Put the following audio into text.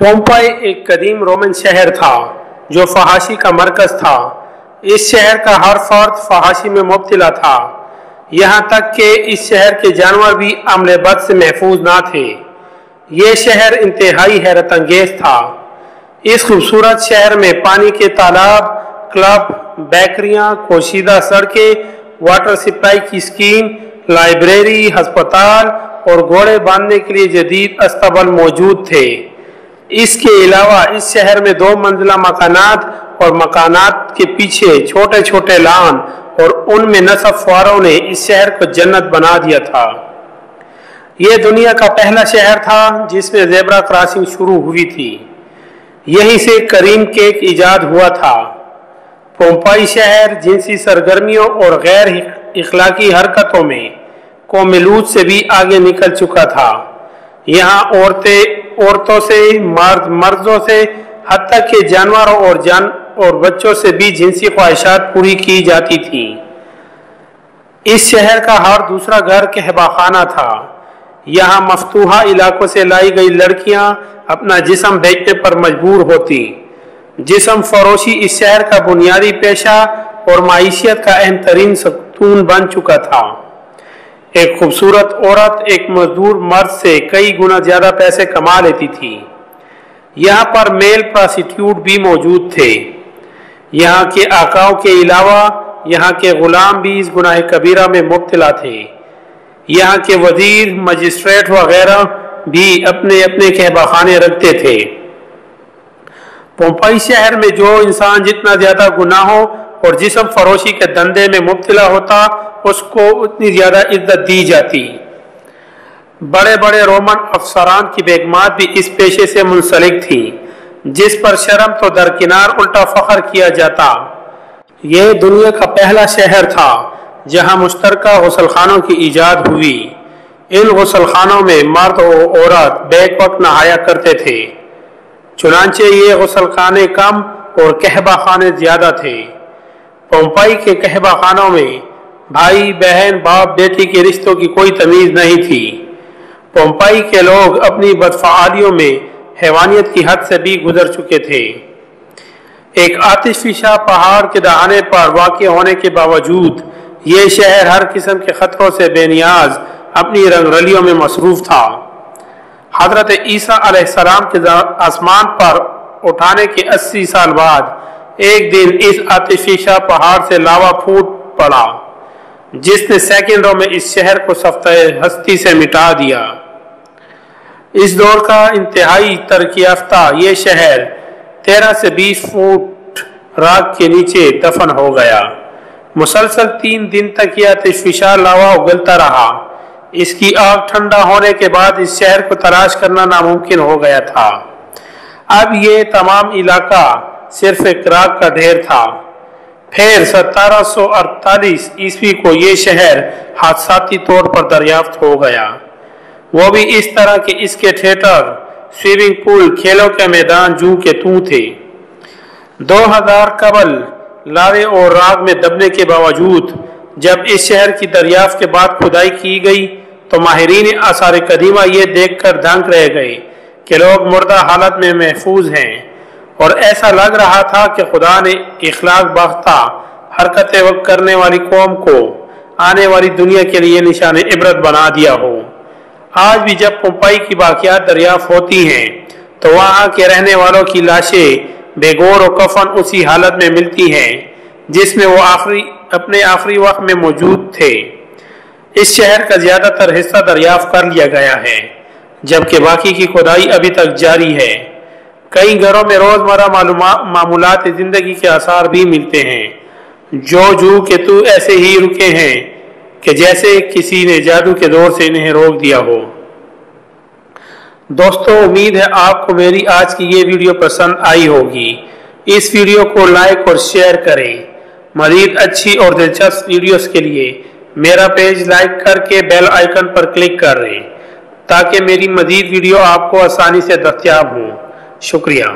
पोम्पाई एक कदीम रोमन शहर था जो फहाशी का मरकज था। इस शहर का हर फर्द फहाशी में मुब्तला था, यहाँ तक कि इस शहर के जानवर भी अमले बद से महफूज ना थे। ये शहर इंतहाई हैरत अंगेज था। इस खूबसूरत शहर में पानी के तालाब, क्लब, बेकरियां, पोशीदा सड़कें, वाटर सप्लाई की स्कीम, लाइब्रेरी, अस्पताल और घोड़े बांधने के लिए जदीद अस्तबल मौजूद थे। इसके अलावा इस शहर में 2 मंजिला मकानात और मकानात के पीछे छोटे छोटे लान और उनमें नसब फवारों ने इस शहर को जन्नत बना दिया था। यह दुनिया का पहला शहर था जिसमें ज़ेब्रा क्रॉसिंग शुरू हुई थी। यहीं से करीम केक ईजाद हुआ था। पोम्पाई शहर जिनसी सरगर्मियों और गैर इखलाकी हरकतों में कौम-ए-लूद से भी आगे निकल चुका था। यहाँ औरतों से, मर्दों से, हत्ता के जानवरों और बच्चों से भी जिनसी ख्वाहिशात पूरी की जाती थी। इस शहर का हर दूसरा घर कहबाखाना था। यहाँ मफ्तूहा इलाकों से लाई गई लड़कियां अपना जिस्म बेचने पर मजबूर होती। जिस्म फरोशी इस शहर का बुनियादी पेशा और माइशियत का अहम तरीन सतून बन चुका था। एक खूबसूरत औरत एक मजदूर मर्द से कई गुना ज्यादा पैसे कमा लेती थी। यहाँ पर मेल प्रोस्टिट्यूट भी मौजूद थे। यहाँ के आकाओं के अलावा यहाँ के गुलाम भी इस गुनाह कबीरा में मुब्तला थे। यहाँ के वजीर, मजिस्ट्रेट वगैरह भी अपने अपने कहबाखाने रखते थे। पोम्पाई शहर में जो इंसान जितना ज्यादा गुनाहों और जिस्म फरोशी के धंधे में मुब्तला होता उसको उतनी ज्यादा इज्जत दी जाती। बड़े बड़े रोमन अफसरान की बेगमात भी इस पेशे से मुंसलिक थी, जिस पर शर्म तो दरकिनार उल्टा फख्र किया जाता। यह दुनिया का पहला शहर था जहां मुश्तरका गुसलखानों की ईजाद हुई। इन गुसलखानों में मर्द और औरत बैक वक्त नहाया करते थे, चुनांचे ये गुसलखाने कम और कहबाखाने ज्यादा थे। पोम्पाई के कहबाखानों में भाई बहन, बाप बेटी के रिश्तों की कोई तमीज नहीं थी। पोम्पाई के लोग अपनी बदफआलियों में हैवानियत की हद से भी गुजर चुके थे। एक आतिशफिशा पहाड़ के दहाने पर वाक़ होने के बावजूद ये शहर हर किस्म के खतरों से बेनियाज अपनी रंगरलियों में मसरूफ था। हजरत ईसा अलैहिस्सलाम के आसमान पर उठाने के 80 साल बाद एक दिन इस आतिशफिशा पहाड़ से लावा फूट पड़ा, जिसने सेकंडों में इस शहर को सफ्ते हस्ती से मिटा दिया। इस दौर का इंतहाई तरक्की याफ्ता ये शहर 13 से 20 फुट राख के नीचे दफन हो गया। मुसलसल 3 दिन तक यह आतिशफिशा लावा उगलता रहा। इसकी आग ठंडा होने के बाद इस शहर को तलाश करना नामुमकिन हो गया था। अब ये तमाम इलाका सिर्फ एक राख का ढेर था। फिर 1748 ईस्वी को ये शहर हादसाती तौर पर दरियाफ्त हो गया, वो भी इस तरह कि इसके थिएटर, स्विमिंग पूल, खेलों के मैदान जू के तू थे। 2000 कबल लावे और राग में दबने के बावजूद जब इस शहर की दरियाफ्त के बाद खुदाई की गई तो माहिरीन आसार कदीमा ये देखकर दंग रह गए कि लोग मुर्दा हालत में महफूज हैं, और ऐसा लग रहा था कि खुदा ने इखलाक बख्ता हरकत वक्त करने वाली कौम को आने वाली दुनिया के लिए निशान इबरत बना दिया हो। आज भी जब पोम्पाई की बाकियात दरियाफ्त होती हैं तो वहाँ के रहने वालों की लाशें बेगौर और कफन उसी हालत में मिलती हैं जिसमें वो अपने आखिरी वक्त में मौजूद थे। इस शहर का ज्यादातर हिस्सा दरियाफ्त कर लिया गया है, जबकि बाकी की खुदाई अभी तक जारी है। कई घरों में रोजमर्रा मामूलात जिंदगी के आसार भी मिलते हैं, जो जू के तू ऐसे ही रुके हैं कि जैसे किसी ने जादू के दौर से इन्हें रोक दिया हो। दोस्तों, उम्मीद है आपको मेरी आज की ये वीडियो पसंद आई होगी। इस वीडियो को लाइक और शेयर करें। मज़ीद अच्छी और दिलचस्प वीडियोस के लिए मेरा पेज लाइक करके बेल आइकन पर क्लिक करें ताकि मेरी मज़ीद वीडियो आपको आसानी से दस्तयाब हो। शुक्रिया।